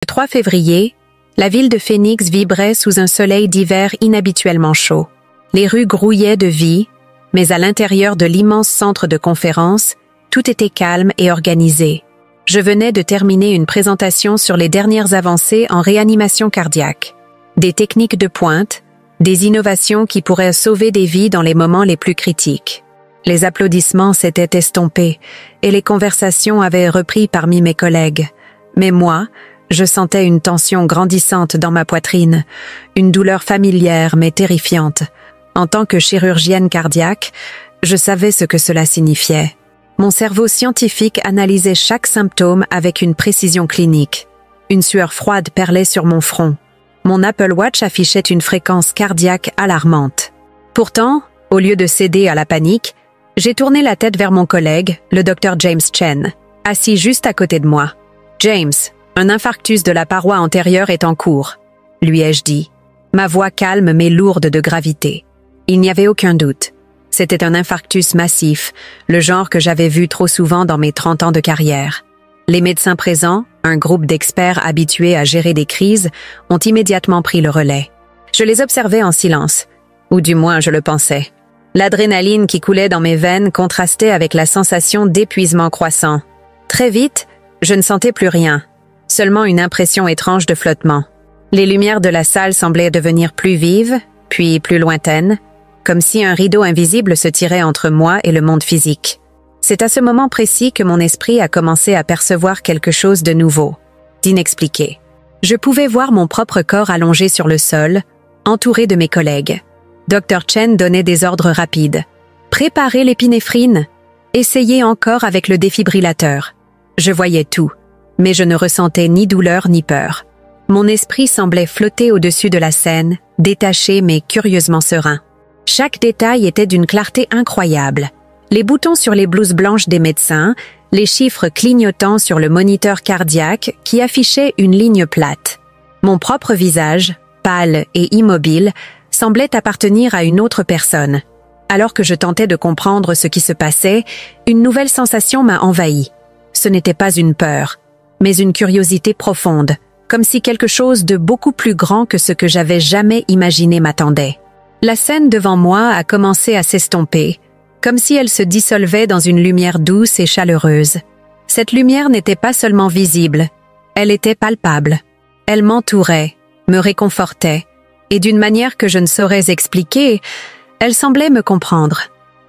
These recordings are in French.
Le 3 février, la ville de Phoenix vibrait sous un soleil d'hiver inhabituellement chaud. Les rues grouillaient de vie, mais à l'intérieur de l'immense centre de conférence, tout était calme et organisé. Je venais de terminer une présentation sur les dernières avancées en réanimation cardiaque. Des techniques de pointe, des innovations qui pourraient sauver des vies dans les moments les plus critiques. Les applaudissements s'étaient estompés et les conversations avaient repris parmi mes collègues. Mais moi, je sentais une tension grandissante dans ma poitrine, une douleur familière mais terrifiante. En tant que chirurgienne cardiaque, je savais ce que cela signifiait. Mon cerveau scientifique analysait chaque symptôme avec une précision clinique. Une sueur froide perlait sur mon front. Mon Apple Watch affichait une fréquence cardiaque alarmante. Pourtant, au lieu de céder à la panique, j'ai tourné la tête vers mon collègue, le Dr James Chen, assis juste à côté de moi. « James, un infarctus de la paroi antérieure est en cours », lui ai-je dit, ma voix calme mais lourde de gravité. Il n'y avait aucun doute. C'était un infarctus massif, le genre que j'avais vu trop souvent dans mes 30 ans de carrière. Les médecins présents, un groupe d'experts habitués à gérer des crises, ont immédiatement pris le relais. Je les observais en silence, ou du moins je le pensais. L'adrénaline qui coulait dans mes veines contrastait avec la sensation d'épuisement croissant. Très vite, je ne sentais plus rien, seulement une impression étrange de flottement. Les lumières de la salle semblaient devenir plus vives, puis plus lointaines, comme si un rideau invisible se tirait entre moi et le monde physique. C'est à ce moment précis que mon esprit a commencé à percevoir quelque chose de nouveau, d'inexpliqué. Je pouvais voir mon propre corps allongé sur le sol, entouré de mes collègues. Dr Chen donnait des ordres rapides. Préparez l'épinéphrine. Essayez encore avec le défibrillateur. Je voyais tout, mais je ne ressentais ni douleur ni peur. Mon esprit semblait flotter au-dessus de la scène, détaché mais curieusement serein. Chaque détail était d'une clarté incroyable. Les boutons sur les blouses blanches des médecins, les chiffres clignotant sur le moniteur cardiaque qui affichait une ligne plate. Mon propre visage, pâle et immobile, semblait appartenir à une autre personne. Alors que je tentais de comprendre ce qui se passait, une nouvelle sensation m'a envahi. Ce n'était pas une peur, mais une curiosité profonde, comme si quelque chose de beaucoup plus grand que ce que j'avais jamais imaginé m'attendait. La scène devant moi a commencé à s'estomper, comme si elle se dissolvait dans une lumière douce et chaleureuse. Cette lumière n'était pas seulement visible, elle était palpable. Elle m'entourait, me réconfortait, et d'une manière que je ne saurais expliquer, elle semblait me comprendre.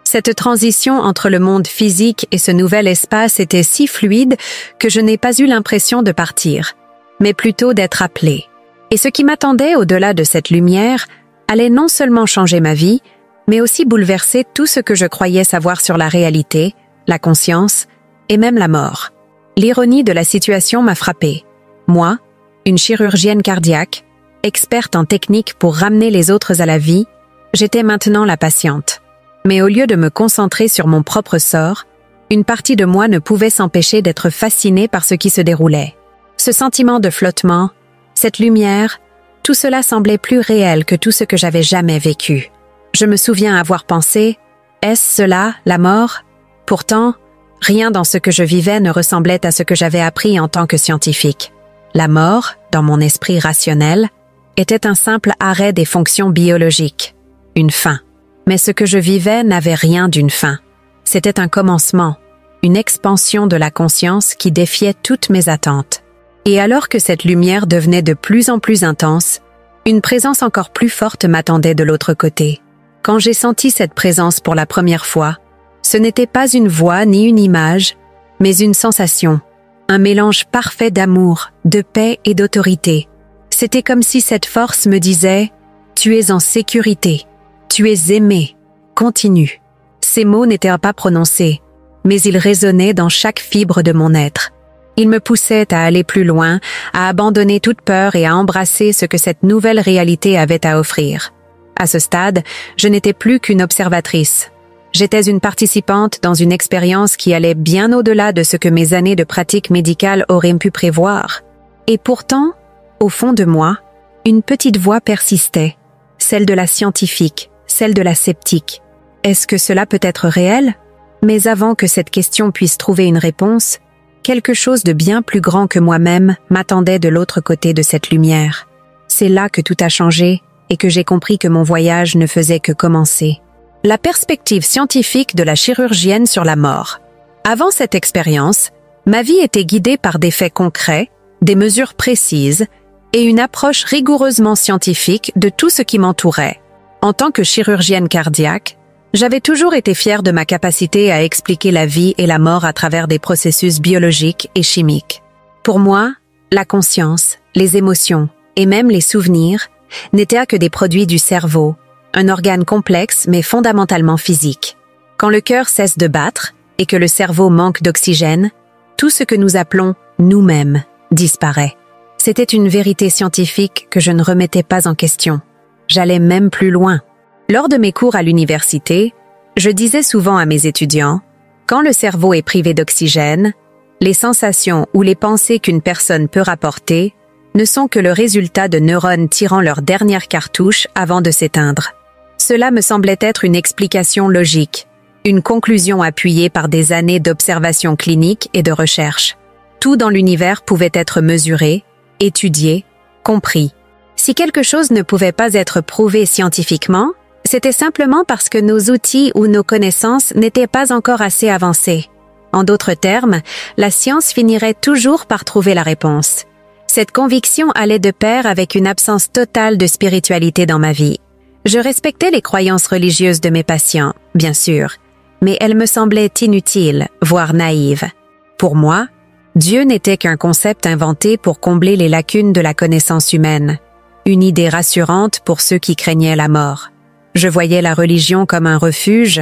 Cette transition entre le monde physique et ce nouvel espace était si fluide que je n'ai pas eu l'impression de partir, mais plutôt d'être appelée. Et ce qui m'attendait au-delà de cette lumière allait non seulement changer ma vie, mais aussi bouleverser tout ce que je croyais savoir sur la réalité, la conscience et même la mort. L'ironie de la situation m'a frappée. Moi, une chirurgienne cardiaque, experte en technique pour ramener les autres à la vie, j'étais maintenant la patiente. Mais au lieu de me concentrer sur mon propre sort, une partie de moi ne pouvait s'empêcher d'être fascinée par ce qui se déroulait. Ce sentiment de flottement, cette lumière, tout cela semblait plus réel que tout ce que j'avais jamais vécu. Je me souviens avoir pensé, est-ce cela, la mort? Pourtant, rien dans ce que je vivais ne ressemblait à ce que j'avais appris en tant que scientifique. La mort, dans mon esprit rationnel, était un simple arrêt des fonctions biologiques, une fin. Mais ce que je vivais n'avait rien d'une fin. C'était un commencement, une expansion de la conscience qui défiait toutes mes attentes. Et alors que cette lumière devenait de plus en plus intense, une présence encore plus forte m'attendait de l'autre côté. Quand j'ai senti cette présence pour la première fois, ce n'était pas une voix ni une image, mais une sensation, un mélange parfait d'amour, de paix et d'autorité. C'était comme si cette force me disait « Tu es en sécurité, tu es aimé, continue ». Ces mots n'étaient pas prononcés, mais ils résonnaient dans chaque fibre de mon être. Ils me poussaient à aller plus loin, à abandonner toute peur et à embrasser ce que cette nouvelle réalité avait à offrir. À ce stade, je n'étais plus qu'une observatrice. J'étais une participante dans une expérience qui allait bien au-delà de ce que mes années de pratique médicale auraient pu prévoir. Et pourtant, au fond de moi, une petite voix persistait, celle de la scientifique, celle de la sceptique. Est-ce que cela peut être réel? Mais avant que cette question puisse trouver une réponse, Quelque chose de bien plus grand que moi-même m'attendait de l'autre côté de cette lumière. C'est là que tout a changé et que j'ai compris que mon voyage ne faisait que commencer. La perspective scientifique de la chirurgienne sur la mort. Avant cette expérience, ma vie était guidée par des faits concrets, des mesures précises et une approche rigoureusement scientifique de tout ce qui m'entourait. En tant que chirurgienne cardiaque, j'avais toujours été fière de ma capacité à expliquer la vie et la mort à travers des processus biologiques et chimiques. Pour moi, la conscience, les émotions et même les souvenirs n'étaient que des produits du cerveau, un organe complexe mais fondamentalement physique. Quand le cœur cesse de battre et que le cerveau manque d'oxygène, tout ce que nous appelons nous-mêmes disparaît. C'était une vérité scientifique que je ne remettais pas en question. J'allais même plus loin. Lors de mes cours à l'université, je disais souvent à mes étudiants, quand le cerveau est privé d'oxygène, les sensations ou les pensées qu'une personne peut rapporter ne sont que le résultat de neurones tirant leur dernière cartouche avant de s'éteindre. Cela me semblait être une explication logique, une conclusion appuyée par des années d'observation clinique et de recherche. Tout dans l'univers pouvait être mesuré, étudié, compris. Si quelque chose ne pouvait pas être prouvé scientifiquement, c'était simplement parce que nos outils ou nos connaissances n'étaient pas encore assez avancés. En d'autres termes, la science finirait toujours par trouver la réponse. Cette conviction allait de pair avec une absence totale de spiritualité dans ma vie. Je respectais les croyances religieuses de mes patients, bien sûr, mais elles me semblaient inutiles, voire naïves. Pour moi, Dieu n'était qu'un concept inventé pour combler les lacunes de la connaissance humaine, une idée rassurante pour ceux qui craignaient la mort. Je voyais la religion comme un refuge,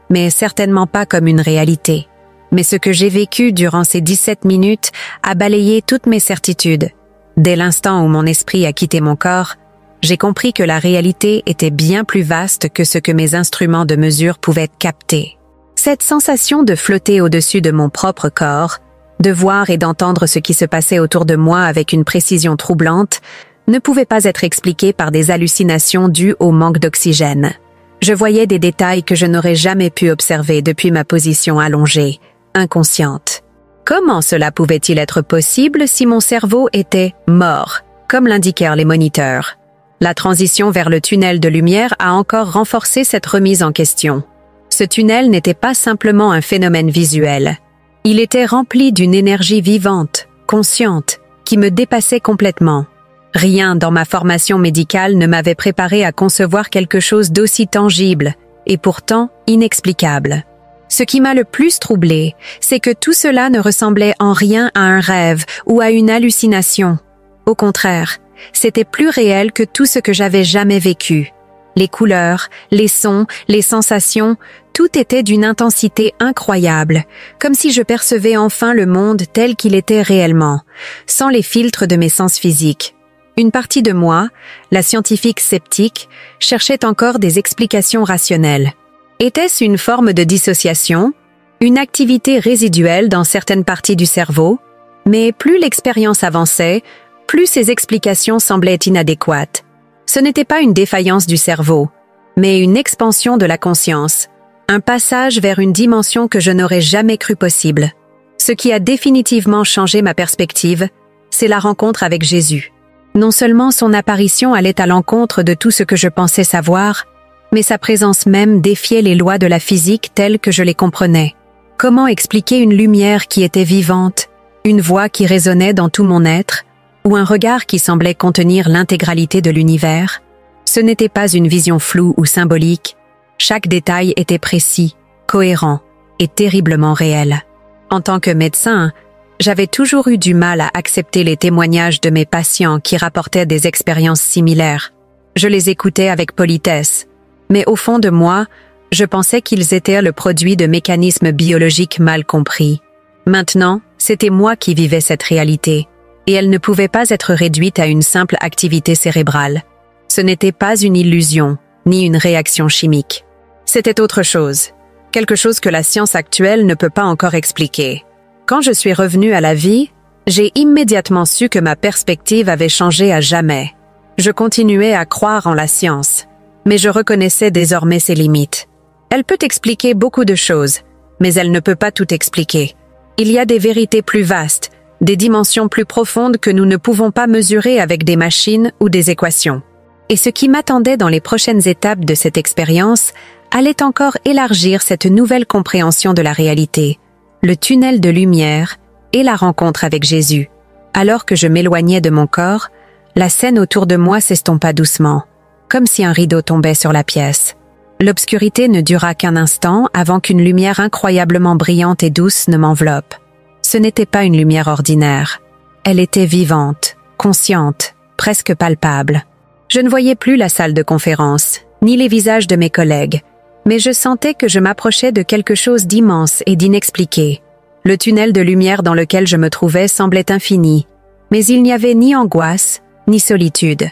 mais certainement pas comme une réalité. Mais ce que j'ai vécu durant ces 17 minutes a balayé toutes mes certitudes. Dès l'instant où mon esprit a quitté mon corps, j'ai compris que la réalité était bien plus vaste que ce que mes instruments de mesure pouvaient capter. Cette sensation de flotter au-dessus de mon propre corps, de voir et d'entendre ce qui se passait autour de moi avec une précision troublante, ne pouvait pas être expliquée par des hallucinations dues au manque d'oxygène. Je voyais des détails que je n'aurais jamais pu observer depuis ma position allongée, inconsciente. Comment cela pouvait-il être possible si mon cerveau était mort, comme l'indiquèrent les moniteurs? La transition vers le tunnel de lumière a encore renforcé cette remise en question. Ce tunnel n'était pas simplement un phénomène visuel. Il était rempli d'une énergie vivante, consciente, qui me dépassait complètement. Rien dans ma formation médicale ne m'avait préparé à concevoir quelque chose d'aussi tangible et pourtant inexplicable. Ce qui m'a le plus troublé, c'est que tout cela ne ressemblait en rien à un rêve ou à une hallucination. Au contraire, c'était plus réel que tout ce que j'avais jamais vécu. Les couleurs, les sons, les sensations, tout était d'une intensité incroyable, comme si je percevais enfin le monde tel qu'il était réellement, sans les filtres de mes sens physiques. Une partie de moi, la scientifique sceptique, cherchait encore des explications rationnelles. Était-ce une forme de dissociation, une activité résiduelle dans certaines parties du cerveau? Mais plus l'expérience avançait, plus ces explications semblaient inadéquates. Ce n'était pas une défaillance du cerveau, mais une expansion de la conscience, un passage vers une dimension que je n'aurais jamais cru possible. Ce qui a définitivement changé ma perspective, c'est la rencontre avec Jésus. Non seulement son apparition allait à l'encontre de tout ce que je pensais savoir, mais sa présence même défiait les lois de la physique telles que je les comprenais. Comment expliquer une lumière qui était vivante, une voix qui résonnait dans tout mon être, ou un regard qui semblait contenir l'intégralité de l'univers? Ce n'était pas une vision floue ou symbolique. Chaque détail était précis, cohérent et terriblement réel. En tant que médecin, j'avais toujours eu du mal à accepter les témoignages de mes patients qui rapportaient des expériences similaires. Je les écoutais avec politesse, mais au fond de moi, je pensais qu'ils étaient le produit de mécanismes biologiques mal compris. Maintenant, c'était moi qui vivais cette réalité, et elle ne pouvait pas être réduite à une simple activité cérébrale. Ce n'était pas une illusion, ni une réaction chimique. C'était autre chose, quelque chose que la science actuelle ne peut pas encore expliquer. Quand je suis revenue à la vie, j'ai immédiatement su que ma perspective avait changé à jamais. Je continuais à croire en la science, mais je reconnaissais désormais ses limites. Elle peut expliquer beaucoup de choses, mais elle ne peut pas tout expliquer. Il y a des vérités plus vastes, des dimensions plus profondes que nous ne pouvons pas mesurer avec des machines ou des équations. Et ce qui m'attendait dans les prochaines étapes de cette expérience allait encore élargir cette nouvelle compréhension de la réalité, le tunnel de lumière et la rencontre avec Jésus. Alors que je m'éloignais de mon corps, la scène autour de moi s'estompa doucement, comme si un rideau tombait sur la pièce. L'obscurité ne dura qu'un instant avant qu'une lumière incroyablement brillante et douce ne m'enveloppe. Ce n'était pas une lumière ordinaire. Elle était vivante, consciente, presque palpable. Je ne voyais plus la salle de conférence, ni les visages de mes collègues, mais je sentais que je m'approchais de quelque chose d'immense et d'inexpliqué. Le tunnel de lumière dans lequel je me trouvais semblait infini, mais il n'y avait ni angoisse, ni solitude.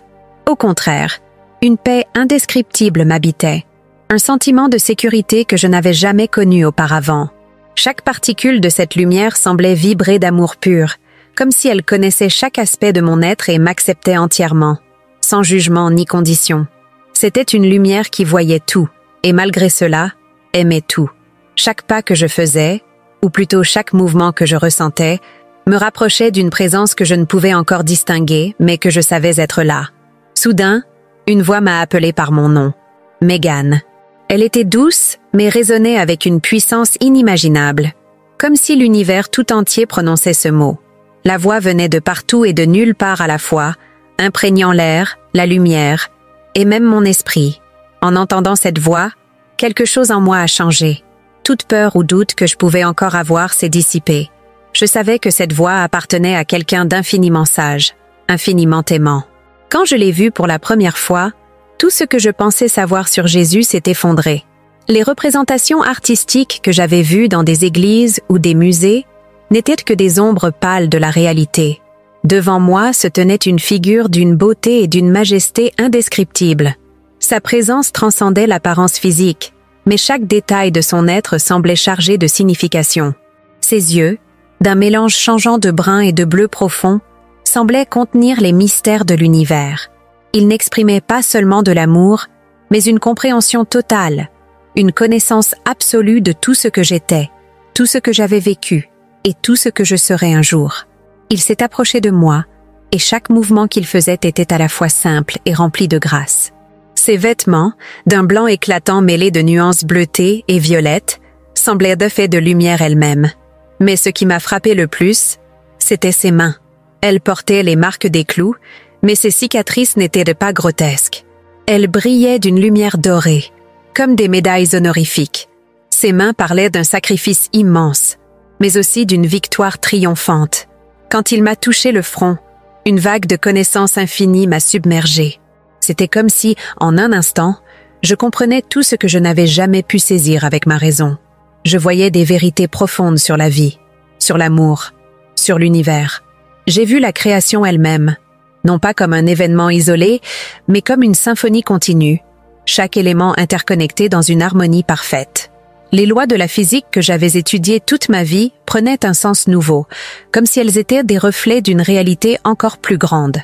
Au contraire, une paix indescriptible m'habitait, un sentiment de sécurité que je n'avais jamais connu auparavant. Chaque particule de cette lumière semblait vibrer d'amour pur, comme si elle connaissait chaque aspect de mon être et m'acceptait entièrement, sans jugement ni condition. C'était une lumière qui voyait tout, et malgré cela, aimait tout. Chaque pas que je faisais, ou plutôt chaque mouvement que je ressentais, me rapprochait d'une présence que je ne pouvais encore distinguer, mais que je savais être là. Soudain, une voix m'a appelé par mon nom. Megan. Elle était douce, mais résonnait avec une puissance inimaginable, comme si l'univers tout entier prononçait ce mot. La voix venait de partout et de nulle part à la fois, imprégnant l'air, la lumière, et même mon esprit. En entendant cette voix, quelque chose en moi a changé. Toute peur ou doute que je pouvais encore avoir s'est dissipée. Je savais que cette voix appartenait à quelqu'un d'infiniment sage, infiniment aimant. Quand je l'ai vue pour la première fois, tout ce que je pensais savoir sur Jésus s'est effondré. Les représentations artistiques que j'avais vues dans des églises ou des musées n'étaient que des ombres pâles de la réalité. Devant moi se tenait une figure d'une beauté et d'une majesté indescriptibles. Sa présence transcendait l'apparence physique, mais chaque détail de son être semblait chargé de signification. Ses yeux, d'un mélange changeant de brun et de bleu profond, semblaient contenir les mystères de l'univers. Il n'exprimait pas seulement de l'amour, mais une compréhension totale, une connaissance absolue de tout ce que j'étais, tout ce que j'avais vécu et tout ce que je serais un jour. Il s'est approché de moi, et chaque mouvement qu'il faisait était à la fois simple et rempli de grâce. Ses vêtements, d'un blanc éclatant mêlé de nuances bleutées et violettes, semblaient de fait de lumière elle-même. Mais ce qui m'a frappé le plus, c'était ses mains. Elle portait les marques des clous, mais ses cicatrices n'étaient pas grotesques. Elles brillaient d'une lumière dorée, comme des médailles honorifiques. Ses mains parlaient d'un sacrifice immense, mais aussi d'une victoire triomphante. Quand il m'a touché le front, une vague de connaissances infinies m'a submergée. C'était comme si, en un instant, je comprenais tout ce que je n'avais jamais pu saisir avec ma raison. Je voyais des vérités profondes sur la vie, sur l'amour, sur l'univers. J'ai vu la création elle-même, non pas comme un événement isolé, mais comme une symphonie continue, chaque élément interconnecté dans une harmonie parfaite. Les lois de la physique que j'avais étudiées toute ma vie prenaient un sens nouveau, comme si elles étaient des reflets d'une réalité encore plus grande.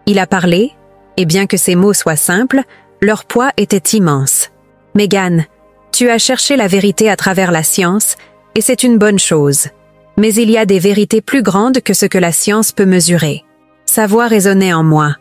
Il a parlé, et bien que ses mots soient simples, leur poids était immense. « Megan, tu as cherché la vérité à travers la science, et c'est une bonne chose. Mais il y a des vérités plus grandes que ce que la science peut mesurer. » Sa voix résonnait en moi,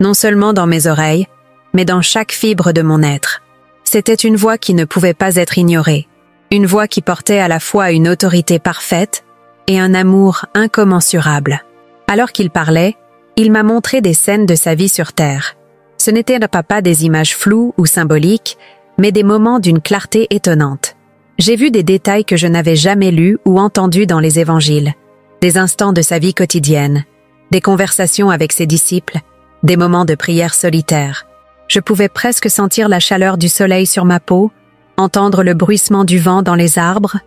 non seulement dans mes oreilles, mais dans chaque fibre de mon être. C'était une voix qui ne pouvait pas être ignorée, une voix qui portait à la fois une autorité parfaite et un amour incommensurable. Alors qu'il parlait, il m'a montré des scènes de sa vie sur Terre. Ce n'étaient pas des images floues ou symboliques, mais des moments d'une clarté étonnante. J'ai vu des détails que je n'avais jamais lus ou entendus dans les évangiles, des instants de sa vie quotidienne, des conversations avec ses disciples, des moments de prière solitaire. Je pouvais presque sentir la chaleur du soleil sur ma peau, entendre le bruissement du vent dans les arbres,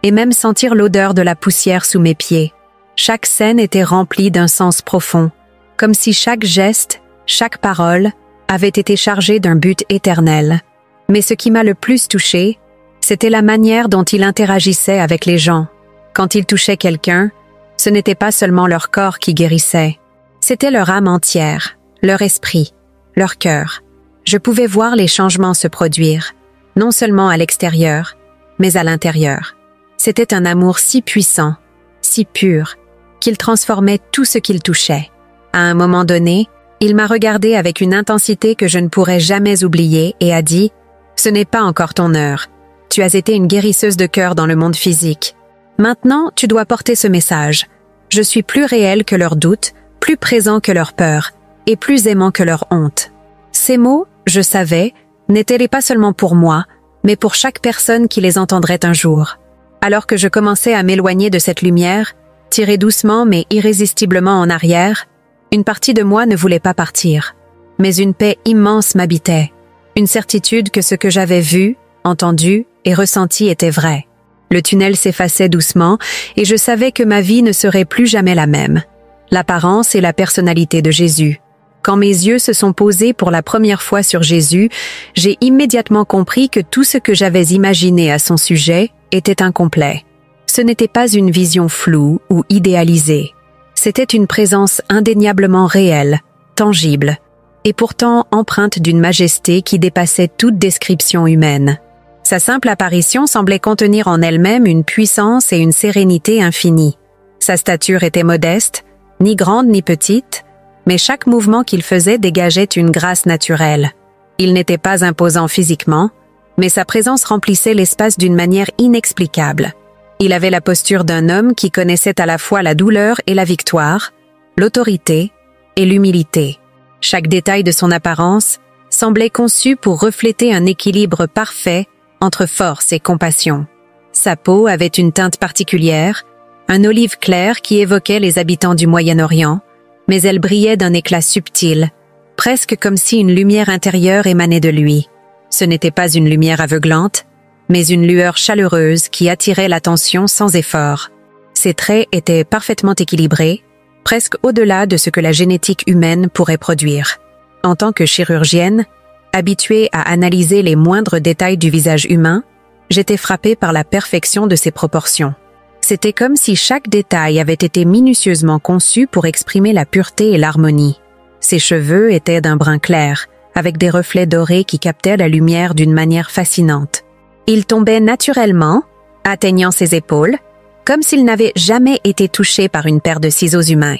et même sentir l'odeur de la poussière sous mes pieds. Chaque scène était remplie d'un sens profond, comme si chaque geste, chaque parole, avait été chargée d'un but éternel. Mais ce qui m'a le plus touchée, c'était la manière dont il interagissait avec les gens. Quand il touchait quelqu'un, ce n'était pas seulement leur corps qui guérissait, c'était leur âme entière, leur esprit, leur cœur. Je pouvais voir les changements se produire, non seulement à l'extérieur, mais à l'intérieur. C'était un amour si puissant, si pur, qu'il transformait tout ce qu'il touchait. À un moment donné, il m'a regardé avec une intensité que je ne pourrai jamais oublier et a dit « Ce n'est pas encore ton heure. Tu as été une guérisseuse de cœur dans le monde physique. Maintenant, tu dois porter ce message. Je suis plus réel que leurs doutes, plus présent que leur peur, et plus aimant que leur honte. » Ces mots, je savais, n'étaient pas seulement pour moi, mais pour chaque personne qui les entendrait un jour. Alors que je commençais à m'éloigner de cette lumière, tirée doucement mais irrésistiblement en arrière, une partie de moi ne voulait pas partir. Mais une paix immense m'habitait, une certitude que ce que j'avais vu, entendu et ressenti était vrai. Le tunnel s'effaçait doucement et je savais que ma vie ne serait plus jamais la même. L'apparence et la personnalité de Jésus. Quand mes yeux se sont posés pour la première fois sur Jésus, j'ai immédiatement compris que tout ce que j'avais imaginé à son sujet était incomplet. Ce n'était pas une vision floue ou idéalisée. C'était une présence indéniablement réelle, tangible, et pourtant empreinte d'une majesté qui dépassait toute description humaine. Sa simple apparition semblait contenir en elle-même une puissance et une sérénité infinies. Sa stature était modeste, ni grande ni petite, mais chaque mouvement qu'il faisait dégageait une grâce naturelle. Il n'était pas imposant physiquement, mais sa présence remplissait l'espace d'une manière inexplicable. Il avait la posture d'un homme qui connaissait à la fois la douleur et la victoire, l'autorité et l'humilité. Chaque détail de son apparence semblait conçu pour refléter un équilibre parfait entre force et compassion. Sa peau avait une teinte particulière, un olive clair qui évoquait les habitants du Moyen-Orient, mais elle brillait d'un éclat subtil, presque comme si une lumière intérieure émanait de lui. Ce n'était pas une lumière aveuglante, mais une lueur chaleureuse qui attirait l'attention sans effort. Ses traits étaient parfaitement équilibrés, presque au-delà de ce que la génétique humaine pourrait produire. En tant que chirurgienne, habituée à analyser les moindres détails du visage humain, j'étais frappée par la perfection de ses proportions. C'était comme si chaque détail avait été minutieusement conçu pour exprimer la pureté et l'harmonie. Ses cheveux étaient d'un brun clair, avec des reflets dorés qui captaient la lumière d'une manière fascinante. Ils tombaient naturellement, atteignant ses épaules, comme s'ils n'avaient jamais été touchés par une paire de ciseaux humains.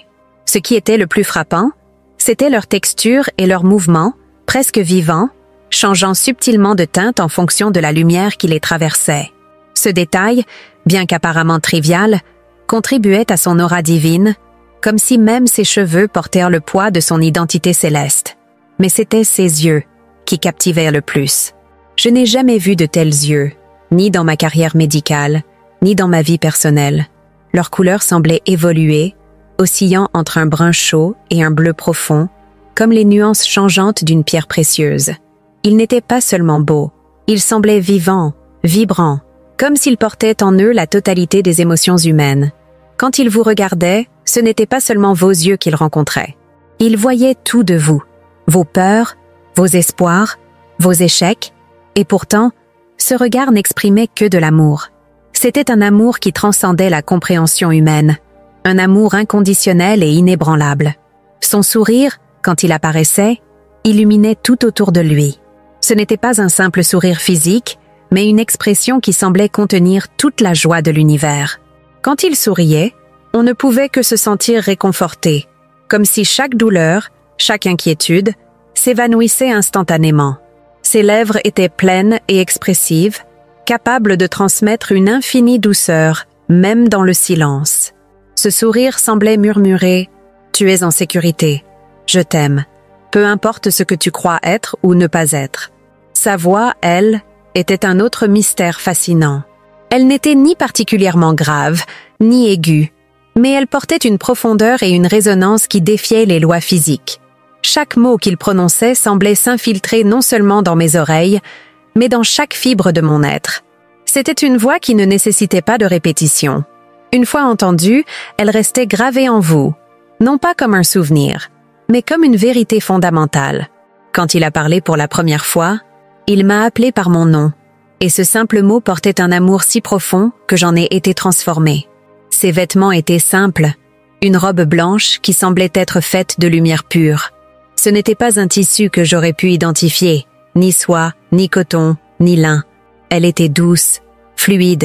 Ce qui était le plus frappant, c'était leur texture et leur mouvement, presque vivants, changeant subtilement de teinte en fonction de la lumière qui les traversait. Ce détail, bien qu'apparemment trivial, contribuait à son aura divine, comme si même ses cheveux portèrent le poids de son identité céleste. Mais c'étaient ses yeux qui captivèrent le plus. Je n'ai jamais vu de tels yeux, ni dans ma carrière médicale, ni dans ma vie personnelle. Leur couleur semblait évoluer, oscillant entre un brun chaud et un bleu profond, comme les nuances changeantes d'une pierre précieuse. Ils n'étaient pas seulement beaux, ils semblaient vivants, vibrants, comme s'ils portaient en eux la totalité des émotions humaines. Quand ils vous regardaient, ce n'étaient pas seulement vos yeux qu'ils rencontraient. Ils voyaient tout de vous, vos peurs, vos espoirs, vos échecs, et pourtant, ce regard n'exprimait que de l'amour. C'était un amour qui transcendait la compréhension humaine, un amour inconditionnel et inébranlable. Son sourire, quand il apparaissait, illuminait tout autour de lui. Ce n'était pas un simple sourire physique, mais une expression qui semblait contenir toute la joie de l'univers. Quand il souriait, on ne pouvait que se sentir réconforté, comme si chaque douleur, chaque inquiétude, s'évanouissait instantanément. Ses lèvres étaient pleines et expressives, capables de transmettre une infinie douceur, même dans le silence. Ce sourire semblait murmurer « Tu es en sécurité, je t'aime, peu importe ce que tu crois être ou ne pas être. » Sa voix, elle, était un autre mystère fascinant. Elle n'était ni particulièrement grave, ni aiguë, mais elle portait une profondeur et une résonance qui défiaient les lois physiques. Chaque mot qu'il prononçait semblait s'infiltrer non seulement dans mes oreilles, mais dans chaque fibre de mon être. C'était une voix qui ne nécessitait pas de répétition. Une fois entendue, elle restait gravée en vous, non pas comme un souvenir, mais comme une vérité fondamentale. Quand il a parlé pour la première fois, il m'a appelé par mon nom, et ce simple mot portait un amour si profond que j'en ai été transformée. Ses vêtements étaient simples, une robe blanche qui semblait être faite de lumière pure. Ce n'était pas un tissu que j'aurais pu identifier, ni soie, ni coton, ni lin. Elle était douce, fluide,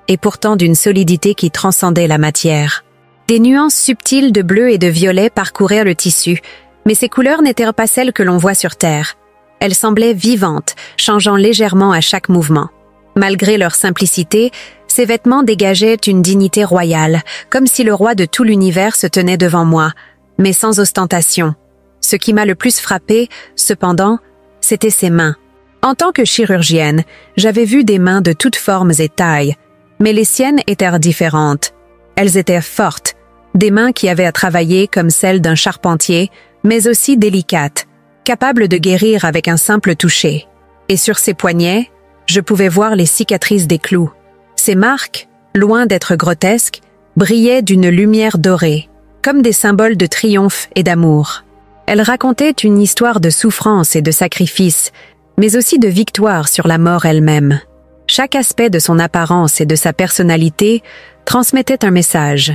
et pourtant d'une solidité qui transcendait la matière. Des nuances subtiles de bleu et de violet parcouraient le tissu, mais ces couleurs n'étaient pas celles que l'on voit sur Terre. Elles semblaient vivantes, changeant légèrement à chaque mouvement. Malgré leur simplicité, ces vêtements dégageaient une dignité royale, comme si le roi de tout l'univers se tenait devant moi, mais sans ostentation. Ce qui m'a le plus frappé, cependant, c'était ses mains. En tant que chirurgienne, j'avais vu des mains de toutes formes et tailles, mais les siennes étaient différentes. Elles étaient fortes, des mains qui avaient à travailler comme celles d'un charpentier, mais aussi délicates, capables de guérir avec un simple toucher. Et sur ses poignets, je pouvais voir les cicatrices des clous. Ces marques, loin d'être grotesques, brillaient d'une lumière dorée, comme des symboles de triomphe et d'amour. Elles racontaient une histoire de souffrance et de sacrifice, mais aussi de victoire sur la mort elle-même. Chaque aspect de son apparence et de sa personnalité transmettait un message,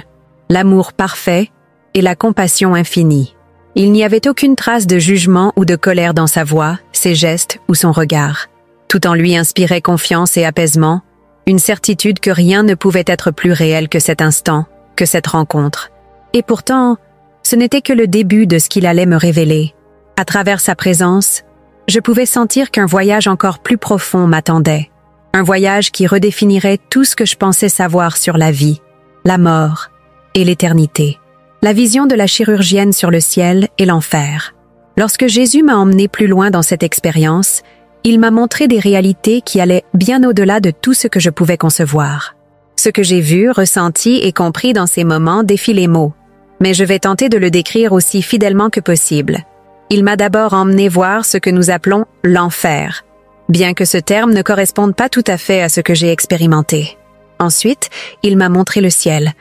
l'amour parfait et la compassion infinie. Il n'y avait aucune trace de jugement ou de colère dans sa voix, ses gestes ou son regard. Tout en lui inspirait confiance et apaisement, une certitude que rien ne pouvait être plus réel que cet instant, que cette rencontre. Et pourtant, ce n'était que le début de ce qu'il allait me révéler. À travers sa présence, je pouvais sentir qu'un voyage encore plus profond m'attendait. Un voyage qui redéfinirait tout ce que je pensais savoir sur la vie, la mort et l'éternité. La vision de la chirurgienne sur le ciel et l'enfer. Lorsque Jésus m'a emmené plus loin dans cette expérience, il m'a montré des réalités qui allaient bien au-delà de tout ce que je pouvais concevoir. Ce que j'ai vu, ressenti et compris dans ces moments défie les mots, mais je vais tenter de le décrire aussi fidèlement que possible. Il m'a d'abord emmené voir ce que nous appelons l'enfer, bien que ce terme ne corresponde pas tout à fait à ce que j'ai expérimenté. Ensuite, il m'a montré le ciel,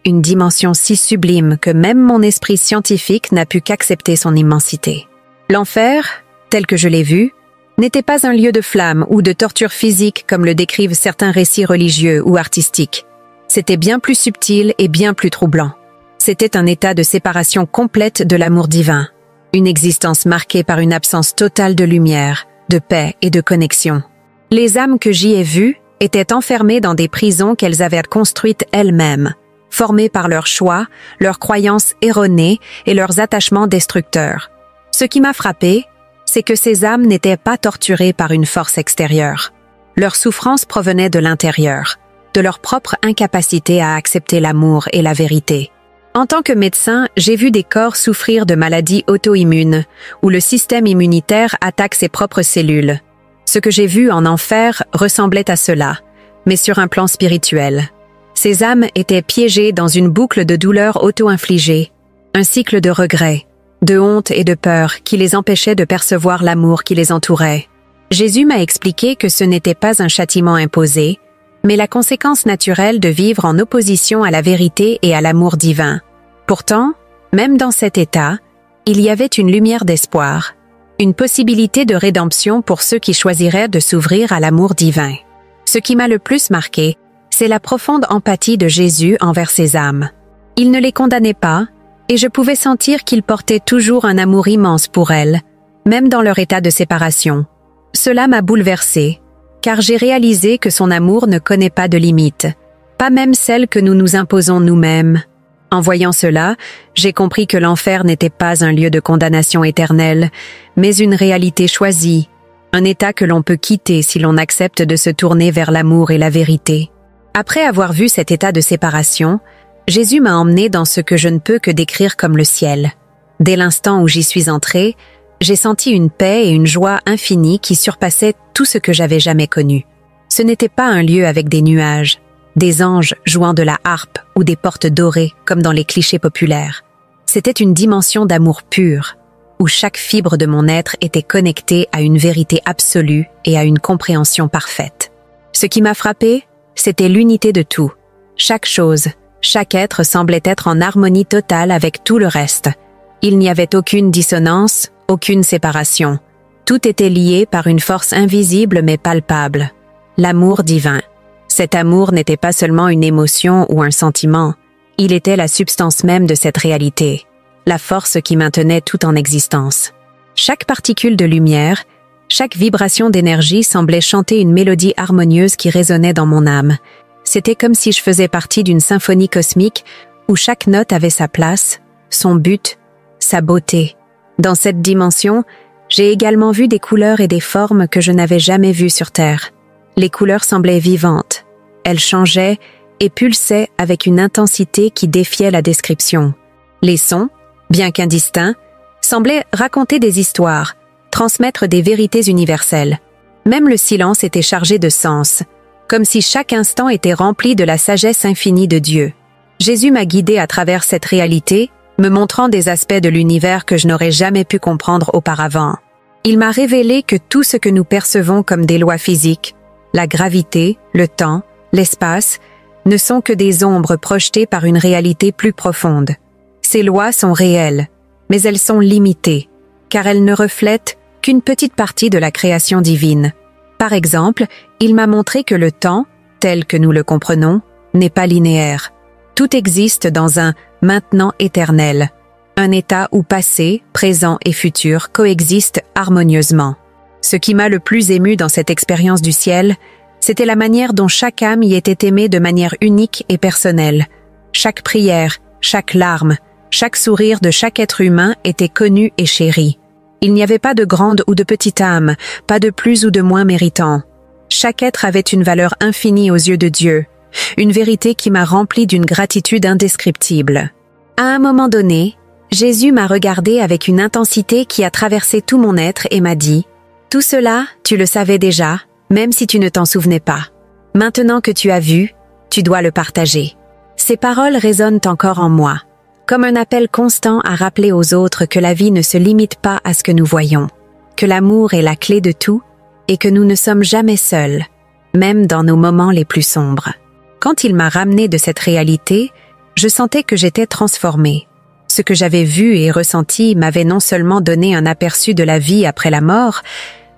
une dimension si sublime que même mon esprit scientifique n'a pu qu'accepter son immensité. L'enfer, tel que je l'ai vu, n'était pas un lieu de flamme ou de torture physique comme le décrivent certains récits religieux ou artistiques. C'était bien plus subtil et bien plus troublant. C'était un état de séparation complète de l'amour divin, une existence marquée par une absence totale de lumière, de paix et de connexion. Les âmes que j'y ai vues étaient enfermées dans des prisons qu'elles avaient construites elles-mêmes, formées par leurs choix, leurs croyances erronées et leurs attachements destructeurs. Ce qui m'a frappé, c'est que ces âmes n'étaient pas torturées par une force extérieure. Leur souffrance provenait de l'intérieur, de leur propre incapacité à accepter l'amour et la vérité. En tant que médecin, j'ai vu des corps souffrir de maladies auto-immunes, où le système immunitaire attaque ses propres cellules. Ce que j'ai vu en enfer ressemblait à cela, mais sur un plan spirituel. Ces âmes étaient piégées dans une boucle de douleurs auto-infligées, un cycle de regrets, de honte et de peur qui les empêchait de percevoir l'amour qui les entourait. Jésus m'a expliqué que ce n'était pas un châtiment imposé, mais la conséquence naturelle de vivre en opposition à la vérité et à l'amour divin. Pourtant, même dans cet état, il y avait une lumière d'espoir, une possibilité de rédemption pour ceux qui choisiraient de s'ouvrir à l'amour divin. Ce qui m'a le plus marqué, c'est la profonde empathie de Jésus envers ces âmes. Il ne les condamnait pas, et je pouvais sentir qu'il portait toujours un amour immense pour elles, même dans leur état de séparation. Cela m'a bouleversée, car j'ai réalisé que son amour ne connaît pas de limites, pas même celles que nous nous imposons nous-mêmes. En voyant cela, j'ai compris que l'enfer n'était pas un lieu de condamnation éternelle, mais une réalité choisie, un état que l'on peut quitter si l'on accepte de se tourner vers l'amour et la vérité. Après avoir vu cet état de séparation, Jésus m'a emmené dans ce que je ne peux que décrire comme le ciel. Dès l'instant où j'y suis entrée, j'ai senti une paix et une joie infinie qui surpassaient tout ce que j'avais jamais connu. Ce n'était pas un lieu avec des nuages, des anges jouant de la harpe ou des portes dorées comme dans les clichés populaires. C'était une dimension d'amour pur, où chaque fibre de mon être était connectée à une vérité absolue et à une compréhension parfaite. Ce qui m'a frappée, c'était l'unité de tout. Chaque chose, chaque être semblait être en harmonie totale avec tout le reste. Il n'y avait aucune dissonance, aucune séparation. Tout était lié par une force invisible mais palpable. L'amour divin. Cet amour n'était pas seulement une émotion ou un sentiment. Il était la substance même de cette réalité, la force qui maintenait tout en existence. Chaque particule de lumière, chaque vibration d'énergie semblait chanter une mélodie harmonieuse qui résonnait dans mon âme. C'était comme si je faisais partie d'une symphonie cosmique où chaque note avait sa place, son but, sa beauté. Dans cette dimension, j'ai également vu des couleurs et des formes que je n'avais jamais vues sur Terre. Les couleurs semblaient vivantes. Elles changeaient et pulsaient avec une intensité qui défiait la description. Les sons, bien qu'indistincts, semblaient raconter des histoires, transmettre des vérités universelles. Même le silence était chargé de sens, comme si chaque instant était rempli de la sagesse infinie de Dieu. Jésus m'a guidé à travers cette réalité, me montrant des aspects de l'univers que je n'aurais jamais pu comprendre auparavant. Il m'a révélé que tout ce que nous percevons comme des lois physiques, la gravité, le temps, l'espace, ne sont que des ombres projetées par une réalité plus profonde. Ces lois sont réelles, mais elles sont limitées, car elles ne reflètent qu'une petite partie de la création divine. Par exemple, il m'a montré que le temps, tel que nous le comprenons, n'est pas linéaire. Tout existe dans un « maintenant éternel », un état où passé, présent et futur coexistent harmonieusement. Ce qui m'a le plus ému dans cette expérience du ciel, c'était la manière dont chaque âme y était aimée de manière unique et personnelle. Chaque prière, chaque larme, chaque sourire de chaque être humain était connu et chéri. Il n'y avait pas de grande ou de petite âme, pas de plus ou de moins méritant. Chaque être avait une valeur infinie aux yeux de Dieu, une vérité qui m'a rempli d'une gratitude indescriptible. À un moment donné, Jésus m'a regardé avec une intensité qui a traversé tout mon être et m'a dit « Tout cela, tu le savais déjà, même si tu ne t'en souvenais pas. Maintenant que tu as vu, tu dois le partager. » Ces paroles résonnent encore en moi, comme un appel constant à rappeler aux autres que la vie ne se limite pas à ce que nous voyons, que l'amour est la clé de tout et que nous ne sommes jamais seuls, même dans nos moments les plus sombres. Quand il m'a ramené de cette réalité, je sentais que j'étais transformée. Ce que j'avais vu et ressenti m'avait non seulement donné un aperçu de la vie après la mort,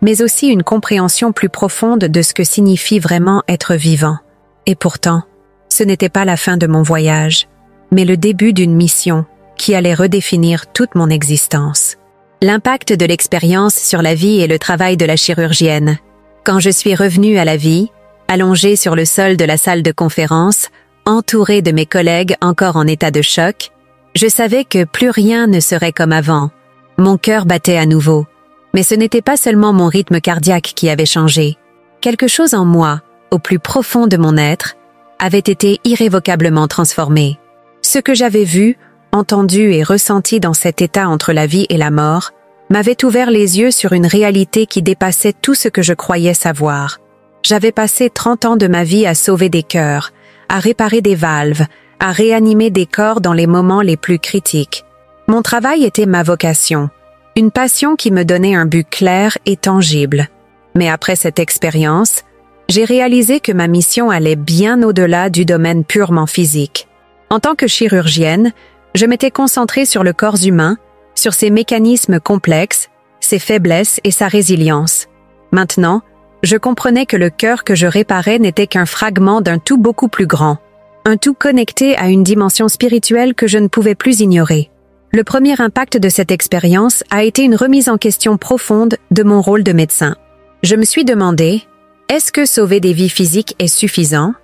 mais aussi une compréhension plus profonde de ce que signifie vraiment être vivant. Et pourtant, ce n'était pas la fin de mon voyage, mais le début d'une mission qui allait redéfinir toute mon existence. L'impact de l'expérience sur la vie et le travail de la chirurgienne. Quand je suis revenue à la vie, allongée sur le sol de la salle de conférence, entourée de mes collègues encore en état de choc, je savais que plus rien ne serait comme avant. Mon cœur battait à nouveau. Mais ce n'était pas seulement mon rythme cardiaque qui avait changé. Quelque chose en moi, au plus profond de mon être, avait été irrévocablement transformé. Ce que j'avais vu, entendu et ressenti dans cet état entre la vie et la mort, m'avait ouvert les yeux sur une réalité qui dépassait tout ce que je croyais savoir. J'avais passé 30 ans de ma vie à sauver des cœurs, à réparer des valves, à réanimer des corps dans les moments les plus critiques. Mon travail était ma vocation, une passion qui me donnait un but clair et tangible. Mais après cette expérience, j'ai réalisé que ma mission allait bien au-delà du domaine purement physique. En tant que chirurgienne, je m'étais concentrée sur le corps humain, sur ses mécanismes complexes, ses faiblesses et sa résilience. Maintenant, je comprenais que le cœur que je réparais n'était qu'un fragment d'un tout beaucoup plus grand. Un tout connecté à une dimension spirituelle que je ne pouvais plus ignorer. Le premier impact de cette expérience a été une remise en question profonde de mon rôle de médecin. Je me suis demandé, est-ce que sauver des vies physiques est suffisant?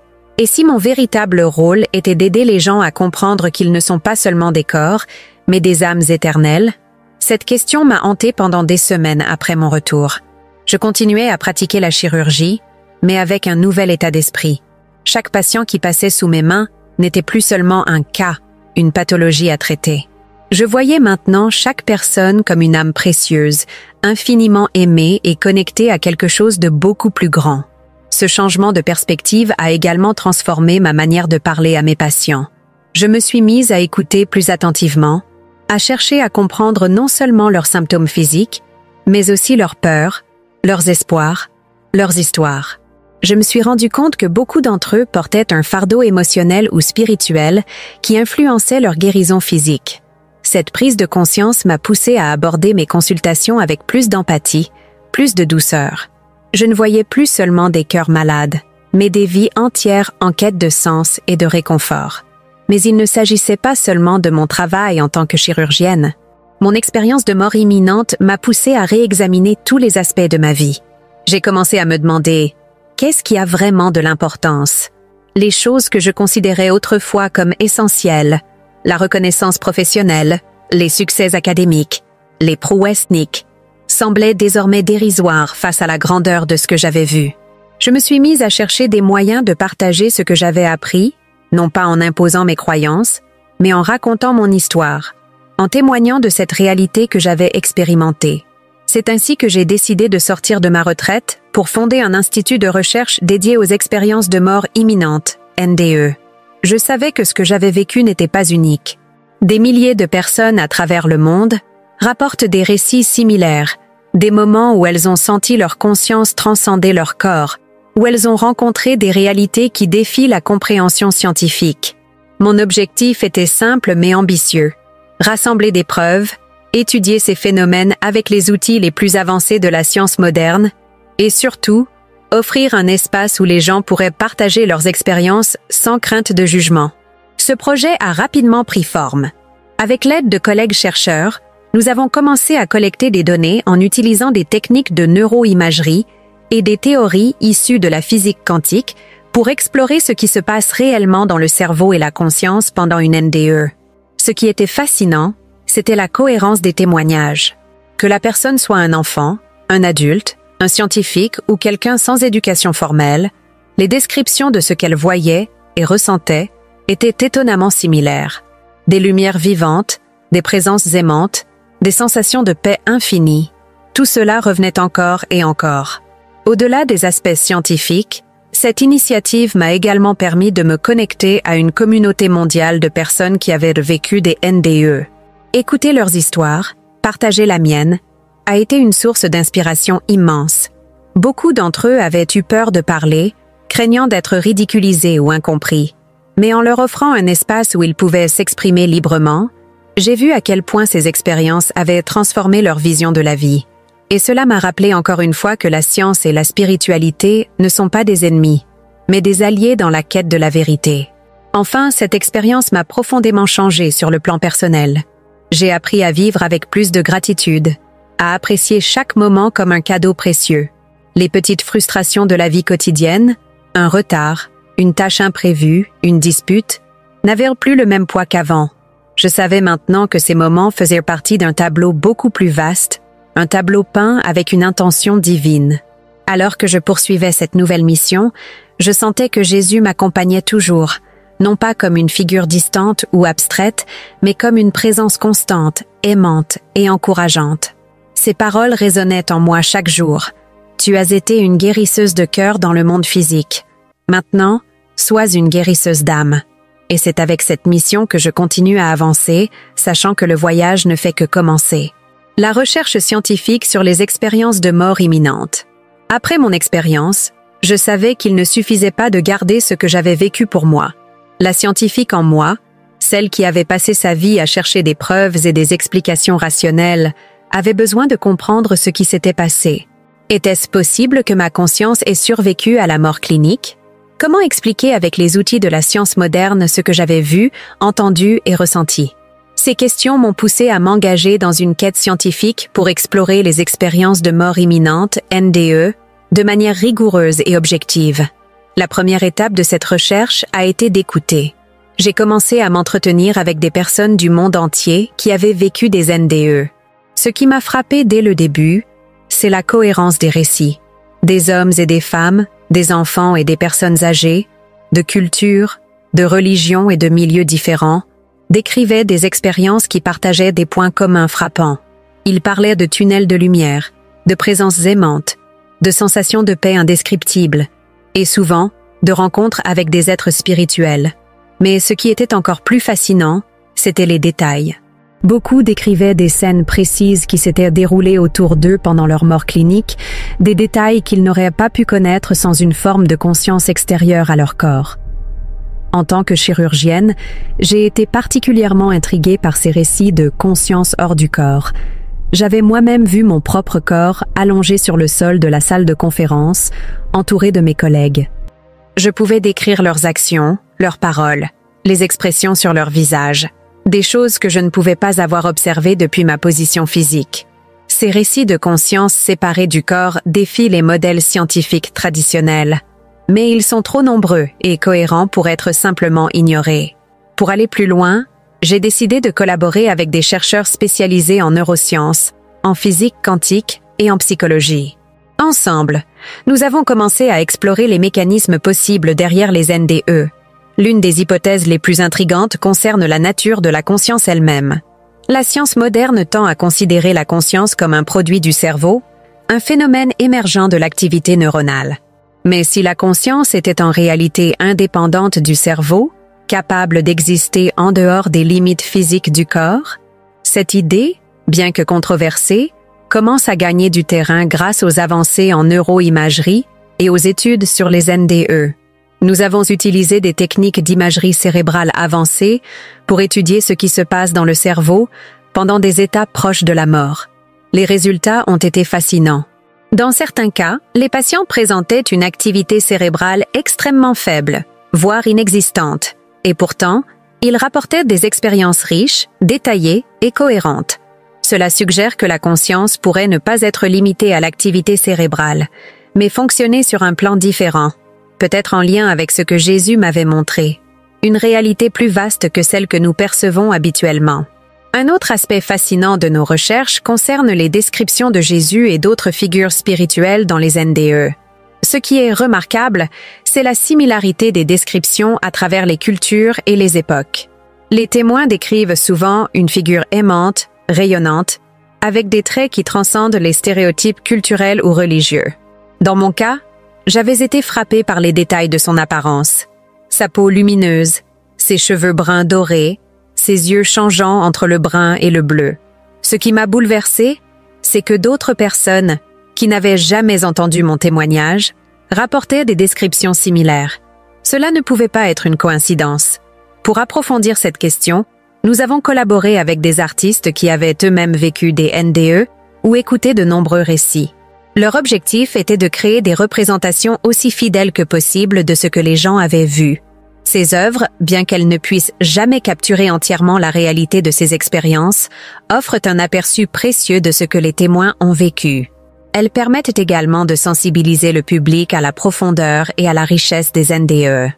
Et si mon véritable rôle était d'aider les gens à comprendre qu'ils ne sont pas seulement des corps, mais des âmes éternelles? Cette question m'a hantée pendant des semaines après mon retour. Je continuais à pratiquer la chirurgie, mais avec un nouvel état d'esprit. Chaque patient qui passait sous mes mains n'était plus seulement un cas, une pathologie à traiter. Je voyais maintenant chaque personne comme une âme précieuse, infiniment aimée et connectée à quelque chose de beaucoup plus grand. Ce changement de perspective a également transformé ma manière de parler à mes patients. Je me suis mise à écouter plus attentivement, à chercher à comprendre non seulement leurs symptômes physiques, mais aussi leurs peurs, leurs espoirs, leurs histoires. Je me suis rendu compte que beaucoup d'entre eux portaient un fardeau émotionnel ou spirituel qui influençait leur guérison physique. Cette prise de conscience m'a poussée à aborder mes consultations avec plus d'empathie, plus de douceur. Je ne voyais plus seulement des cœurs malades, mais des vies entières en quête de sens et de réconfort. Mais il ne s'agissait pas seulement de mon travail en tant que chirurgienne. Mon expérience de mort imminente m'a poussée à réexaminer tous les aspects de ma vie. J'ai commencé à me demander « Qu'est-ce qui a vraiment de l'importance ?» Les choses que je considérais autrefois comme essentielles, la reconnaissance professionnelle, les succès académiques, les prouesses ethniques, semblaient désormais dérisoires face à la grandeur de ce que j'avais vu. Je me suis mise à chercher des moyens de partager ce que j'avais appris, non pas en imposant mes croyances, mais en racontant mon histoire, en témoignant de cette réalité que j'avais expérimentée. C'est ainsi que j'ai décidé de sortir de ma retraite pour fonder un institut de recherche dédié aux expériences de mort imminente, NDE. Je savais que ce que j'avais vécu n'était pas unique. Des milliers de personnes à travers le monde rapportent des récits similaires, des moments où elles ont senti leur conscience transcender leur corps, où elles ont rencontré des réalités qui défient la compréhension scientifique. Mon objectif était simple mais ambitieux. Rassembler des preuves, étudier ces phénomènes avec les outils les plus avancés de la science moderne, et surtout, offrir un espace où les gens pourraient partager leurs expériences sans crainte de jugement. Ce projet a rapidement pris forme. Avec l'aide de collègues chercheurs, nous avons commencé à collecter des données en utilisant des techniques de neuroimagerie et des théories issues de la physique quantique pour explorer ce qui se passe réellement dans le cerveau et la conscience pendant une NDE. Ce qui était fascinant, c'était la cohérence des témoignages. Que la personne soit un enfant, un adulte, un scientifique ou quelqu'un sans éducation formelle, les descriptions de ce qu'elle voyait et ressentait étaient étonnamment similaires. Des lumières vivantes, des présences aimantes, des sensations de paix infinie, tout cela revenait encore et encore. Au-delà des aspects scientifiques, cette initiative m'a également permis de me connecter à une communauté mondiale de personnes qui avaient vécu des NDE. Écouter leurs histoires, partager la mienne, a été une source d'inspiration immense. Beaucoup d'entre eux avaient eu peur de parler, craignant d'être ridiculisés ou incompris. Mais en leur offrant un espace où ils pouvaient s'exprimer librement, j'ai vu à quel point ces expériences avaient transformé leur vision de la vie. Et cela m'a rappelé encore une fois que la science et la spiritualité ne sont pas des ennemis, mais des alliés dans la quête de la vérité. Enfin, cette expérience m'a profondément changé sur le plan personnel. J'ai appris à vivre avec plus de gratitude, à apprécier chaque moment comme un cadeau précieux. Les petites frustrations de la vie quotidienne, un retard, une tâche imprévue, une dispute, n'avaient plus le même poids qu'avant. Je savais maintenant que ces moments faisaient partie d'un tableau beaucoup plus vaste, un tableau peint avec une intention divine. Alors que je poursuivais cette nouvelle mission, je sentais que Jésus m'accompagnait toujours, non pas comme une figure distante ou abstraite, mais comme une présence constante, aimante et encourageante. Ces paroles résonnaient en moi chaque jour. Tu as été une guérisseuse de cœur dans le monde physique. Maintenant, sois une guérisseuse d'âme. Et c'est avec cette mission que je continue à avancer, sachant que le voyage ne fait que commencer. La recherche scientifique sur les expériences de mort imminente. Après mon expérience, je savais qu'il ne suffisait pas de garder ce que j'avais vécu pour moi. La scientifique en moi, celle qui avait passé sa vie à chercher des preuves et des explications rationnelles, avait besoin de comprendre ce qui s'était passé. Était-ce possible que ma conscience ait survécu à la mort clinique? Comment expliquer avec les outils de la science moderne ce que j'avais vu, entendu et ressenti? Ces questions m'ont poussé à m'engager dans une quête scientifique pour explorer les expériences de mort imminente, NDE, de manière rigoureuse et objective. La première étape de cette recherche a été d'écouter. J'ai commencé à m'entretenir avec des personnes du monde entier qui avaient vécu des NDE. Ce qui m'a frappé dès le début, c'est la cohérence des récits. Des hommes et des femmes, des enfants et des personnes âgées, de cultures, de religions et de milieux différents, décrivaient des expériences qui partageaient des points communs frappants. Ils parlaient de tunnels de lumière, de présences aimantes, de sensations de paix indescriptibles, et souvent, de rencontres avec des êtres spirituels. Mais ce qui était encore plus fascinant, c'étaient les détails. Beaucoup décrivaient des scènes précises qui s'étaient déroulées autour d'eux pendant leur mort clinique, des détails qu'ils n'auraient pas pu connaître sans une forme de conscience extérieure à leur corps. En tant que chirurgienne, j'ai été particulièrement intriguée par ces récits de conscience hors du corps. J'avais moi-même vu mon propre corps allongé sur le sol de la salle de conférence, entouré de mes collègues. Je pouvais décrire leurs actions, leurs paroles, les expressions sur leur visage, des choses que je ne pouvais pas avoir observées depuis ma position physique. Ces récits de conscience séparés du corps défient les modèles scientifiques traditionnels. mais ils sont trop nombreux et cohérents pour être simplement ignorés. Pour aller plus loin, j'ai décidé de collaborer avec des chercheurs spécialisés en neurosciences, en physique quantique et en psychologie. Ensemble, nous avons commencé à explorer les mécanismes possibles derrière les NDE. L'une des hypothèses les plus intrigantes concerne la nature de la conscience elle-même. La science moderne tend à considérer la conscience comme un produit du cerveau, un phénomène émergent de l'activité neuronale. Mais si la conscience était en réalité indépendante du cerveau, capable d'exister en dehors des limites physiques du corps, cette idée, bien que controversée, commence à gagner du terrain grâce aux avancées en neuroimagerie et aux études sur les NDE. Nous avons utilisé des techniques d'imagerie cérébrale avancées pour étudier ce qui se passe dans le cerveau pendant des étapes proches de la mort. Les résultats ont été fascinants. Dans certains cas, les patients présentaient une activité cérébrale extrêmement faible, voire inexistante, et pourtant, ils rapportaient des expériences riches, détaillées et cohérentes. Cela suggère que la conscience pourrait ne pas être limitée à l'activité cérébrale, mais fonctionner sur un plan différent, peut-être en lien avec ce que Jésus m'avait montré, une réalité plus vaste que celle que nous percevons habituellement. Un autre aspect fascinant de nos recherches concerne les descriptions de Jésus et d'autres figures spirituelles dans les NDE. Ce qui est remarquable, c'est la similarité des descriptions à travers les cultures et les époques. Les témoins décrivent souvent une figure aimante, rayonnante, avec des traits qui transcendent les stéréotypes culturels ou religieux. Dans mon cas, j'avais été frappée par les détails de son apparence. Sa peau lumineuse, ses cheveux bruns dorés, ses yeux changeant entre le brun et le bleu. Ce qui m'a bouleversée, c'est que d'autres personnes, qui n'avaient jamais entendu mon témoignage, rapportaient des descriptions similaires. Cela ne pouvait pas être une coïncidence. Pour approfondir cette question, nous avons collaboré avec des artistes qui avaient eux-mêmes vécu des NDE ou écouté de nombreux récits. Leur objectif était de créer des représentations aussi fidèles que possible de ce que les gens avaient vu. Ces œuvres, bien qu'elles ne puissent jamais capturer entièrement la réalité de ces expériences, offrent un aperçu précieux de ce que les témoins ont vécu. Elles permettent également de sensibiliser le public à la profondeur et à la richesse des NDE.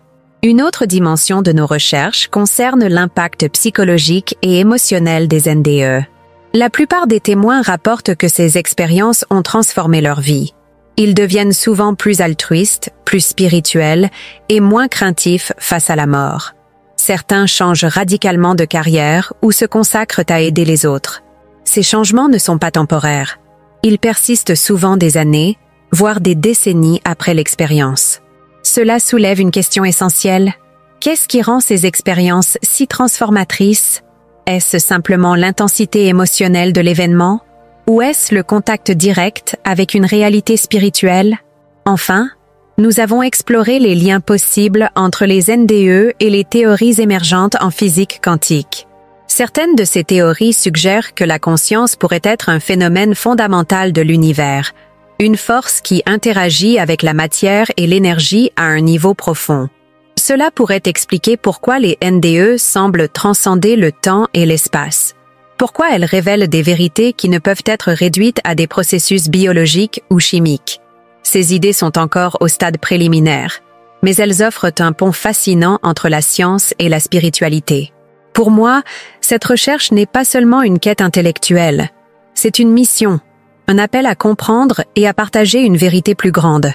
Une autre dimension de nos recherches concerne l'impact psychologique et émotionnel des NDE. La plupart des témoins rapportent que ces expériences ont transformé leur vie. Ils deviennent souvent plus altruistes, plus spirituels et moins craintifs face à la mort. Certains changent radicalement de carrière ou se consacrent à aider les autres. Ces changements ne sont pas temporaires. Ils persistent souvent des années, voire des décennies après l'expérience. Cela soulève une question essentielle. Qu'est-ce qui rend ces expériences si transformatrices? Est-ce simplement l'intensité émotionnelle de l'événement? Ou est-ce le contact direct avec une réalité spirituelle? Enfin, nous avons exploré les liens possibles entre les NDE et les théories émergentes en physique quantique. Certaines de ces théories suggèrent que la conscience pourrait être un phénomène fondamental de l'univers, une force qui interagit avec la matière et l'énergie à un niveau profond. Cela pourrait expliquer pourquoi les NDE semblent transcender le temps et l'espace. Pourquoi elles révèlent des vérités qui ne peuvent être réduites à des processus biologiques ou chimiques. Ces idées sont encore au stade préliminaire, mais elles offrent un pont fascinant entre la science et la spiritualité. Pour moi, cette recherche n'est pas seulement une quête intellectuelle, c'est une mission, un appel à comprendre et à partager une vérité plus grande.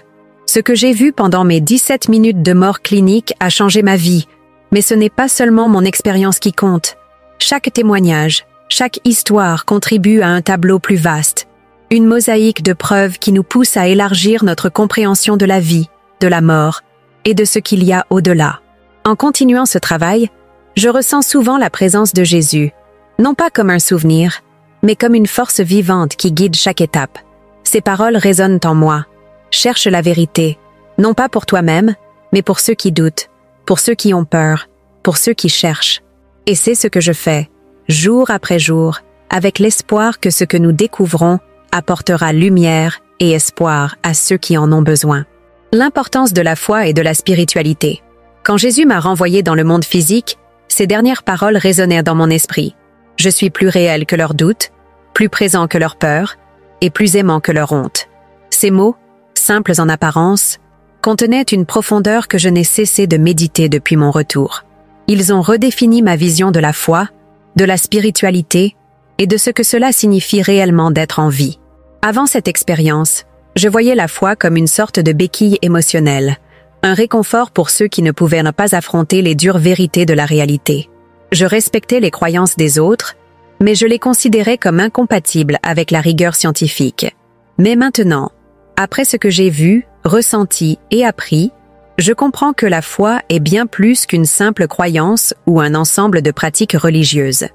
Ce que j'ai vu pendant mes 17 minutes de mort clinique a changé ma vie, mais ce n'est pas seulement mon expérience qui compte. Chaque témoignage, chaque histoire contribue à un tableau plus vaste, une mosaïque de preuves qui nous pousse à élargir notre compréhension de la vie, de la mort et de ce qu'il y a au-delà. En continuant ce travail, je ressens souvent la présence de Jésus, non pas comme un souvenir, mais comme une force vivante qui guide chaque étape. Ses paroles résonnent en moi. Cherche la vérité, non pas pour toi-même, mais pour ceux qui doutent, pour ceux qui ont peur, pour ceux qui cherchent. Et c'est ce que je fais, jour après jour, avec l'espoir que ce que nous découvrons apportera lumière et espoir à ceux qui en ont besoin. L'importance de la foi et de la spiritualité. Quand Jésus m'a renvoyé dans le monde physique, ces dernières paroles résonnèrent dans mon esprit. Je suis plus réel que leurs doutes, plus présent que leur peur, et plus aimant que leur honte. Ces mots, simples en apparence, contenaient une profondeur que je n'ai cessé de méditer depuis mon retour. Ils ont redéfini ma vision de la foi, de la spiritualité et de ce que cela signifie réellement d'être en vie. Avant cette expérience, je voyais la foi comme une sorte de béquille émotionnelle, un réconfort pour ceux qui ne pouvaient pas affronter les dures vérités de la réalité. Je respectais les croyances des autres, mais je les considérais comme incompatibles avec la rigueur scientifique. Mais maintenant, après ce que j'ai vu, ressenti et appris, je comprends que la foi est bien plus qu'une simple croyance ou un ensemble de pratiques religieuses.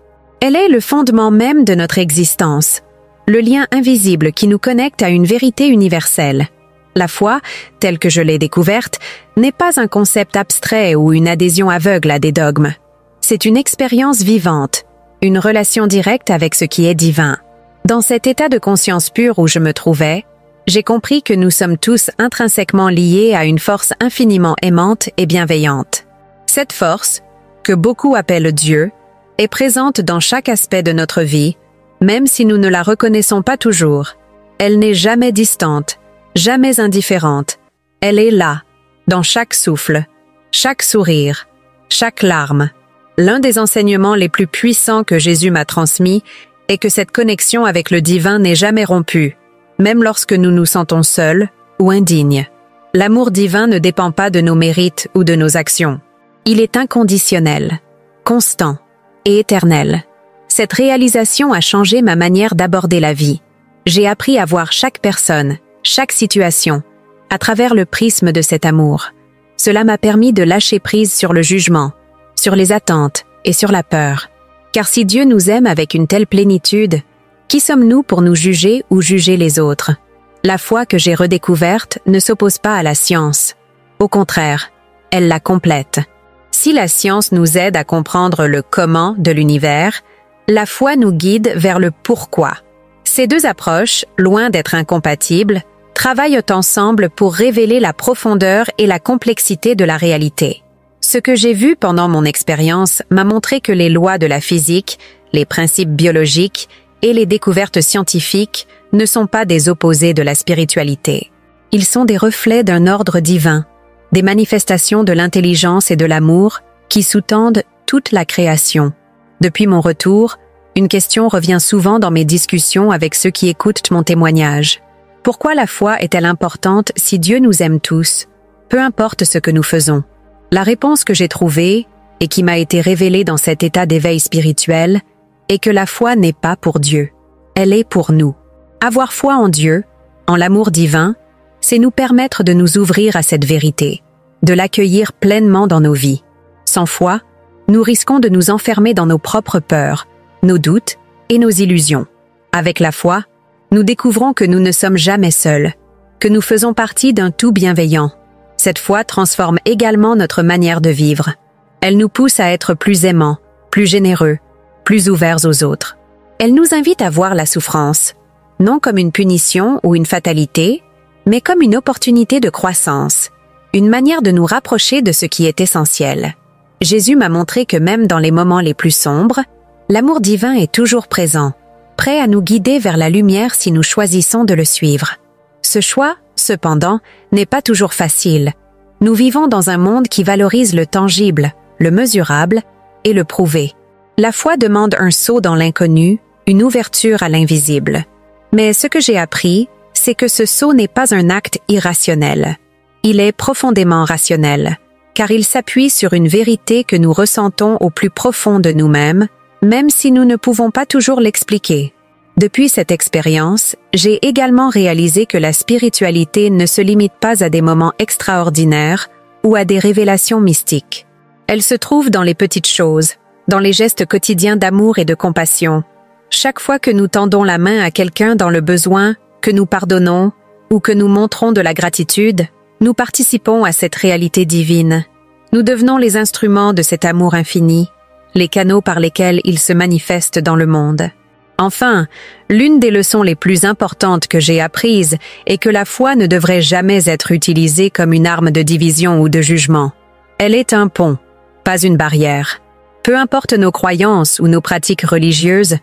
Elle est le fondement même de notre existence, le lien invisible qui nous connecte à une vérité universelle. La foi, telle que je l'ai découverte, n'est pas un concept abstrait ou une adhésion aveugle à des dogmes. C'est une expérience vivante, une relation directe avec ce qui est divin. Dans cet état de conscience pure où je me trouvais, j'ai compris que nous sommes tous intrinsèquement liés à une force infiniment aimante et bienveillante. Cette force, que beaucoup appellent Dieu, est présente dans chaque aspect de notre vie, même si nous ne la reconnaissons pas toujours. Elle n'est jamais distante, jamais indifférente. Elle est là, dans chaque souffle, chaque sourire, chaque larme. L'un des enseignements les plus puissants que Jésus m'a transmis est que cette connexion avec le divin n'est jamais rompue, même lorsque nous nous sentons seuls ou indignes. L'amour divin ne dépend pas de nos mérites ou de nos actions. Il est inconditionnel, constant et éternel. Cette réalisation a changé ma manière d'aborder la vie. J'ai appris à voir chaque personne, chaque situation, à travers le prisme de cet amour. Cela m'a permis de lâcher prise sur le jugement, sur les attentes et sur la peur. Car si Dieu nous aime avec une telle plénitude, qui sommes-nous pour nous juger ou juger les autres? La foi que j'ai redécouverte ne s'oppose pas à la science. Au contraire, elle la complète. Si la science nous aide à comprendre le comment de l'univers, la foi nous guide vers le pourquoi. Ces deux approches, loin d'être incompatibles, travaillent ensemble pour révéler la profondeur et la complexité de la réalité. Ce que j'ai vu pendant mon expérience m'a montré que les lois de la physique, les principes biologiques et les découvertes scientifiques ne sont pas des opposés de la spiritualité. Ils sont des reflets d'un ordre divin, des manifestations de l'intelligence et de l'amour qui sous-tendent toute la création. Depuis mon retour, une question revient souvent dans mes discussions avec ceux qui écoutent mon témoignage. Pourquoi la foi est-elle importante si Dieu nous aime tous, peu importe ce que nous faisons? La réponse que j'ai trouvée, et qui m'a été révélée dans cet état d'éveil spirituel, est que la foi n'est pas pour Dieu. Elle est pour nous. Avoir foi en Dieu, en l'amour divin, c'est nous permettre de nous ouvrir à cette vérité, de l'accueillir pleinement dans nos vies. Sans foi, nous risquons de nous enfermer dans nos propres peurs, nos doutes et nos illusions. Avec la foi, nous découvrons que nous ne sommes jamais seuls, que nous faisons partie d'un tout bienveillant. Cette foi transforme également notre manière de vivre. Elle nous pousse à être plus aimants, plus généreux, plus ouverts aux autres. Elle nous invite à voir la souffrance, non comme une punition ou une fatalité, mais comme une opportunité de croissance, une manière de nous rapprocher de ce qui est essentiel. Jésus m'a montré que même dans les moments les plus sombres, l'amour divin est toujours présent, prêt à nous guider vers la lumière si nous choisissons de le suivre. Ce choix, cependant, n'est pas toujours facile. Nous vivons dans un monde qui valorise le tangible, le mesurable et le prouvé. La foi demande un saut dans l'inconnu, une ouverture à l'invisible. Mais ce que j'ai appris, c'est que ce saut n'est pas un acte irrationnel. Il est profondément rationnel, car il s'appuie sur une vérité que nous ressentons au plus profond de nous-mêmes, même si nous ne pouvons pas toujours l'expliquer. Depuis cette expérience, j'ai également réalisé que la spiritualité ne se limite pas à des moments extraordinaires ou à des révélations mystiques. Elle se trouve dans les petites choses, dans les gestes quotidiens d'amour et de compassion. Chaque fois que nous tendons la main à quelqu'un dans le besoin, que nous pardonnons ou que nous montrons de la gratitude, nous participons à cette réalité divine. Nous devenons les instruments de cet amour infini, les canaux par lesquels il se manifeste dans le monde. Enfin, l'une des leçons les plus importantes que j'ai apprises est que la foi ne devrait jamais être utilisée comme une arme de division ou de jugement. Elle est un pont, pas une barrière. Peu importe nos croyances ou nos pratiques religieuses,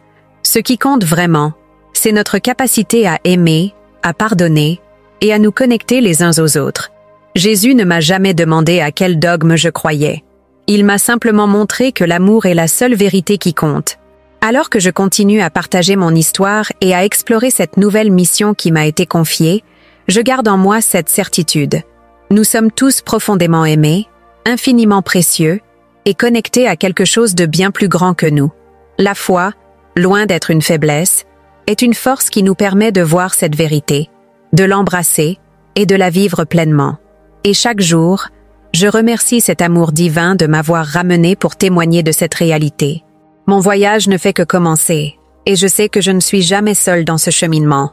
ce qui compte vraiment, c'est notre capacité à aimer, à pardonner et à nous connecter les uns aux autres. Jésus ne m'a jamais demandé à quel dogme je croyais. Il m'a simplement montré que l'amour est la seule vérité qui compte. Alors que je continue à partager mon histoire et à explorer cette nouvelle mission qui m'a été confiée, je garde en moi cette certitude. Nous sommes tous profondément aimés, infiniment précieux et connectés à quelque chose de bien plus grand que nous. La foi, loin d'être une faiblesse, est une force qui nous permet de voir cette vérité, de l'embrasser et de la vivre pleinement. Et chaque jour, je remercie cet amour divin de m'avoir ramené pour témoigner de cette réalité. Mon voyage ne fait que commencer, et je sais que je ne suis jamais seule dans ce cheminement.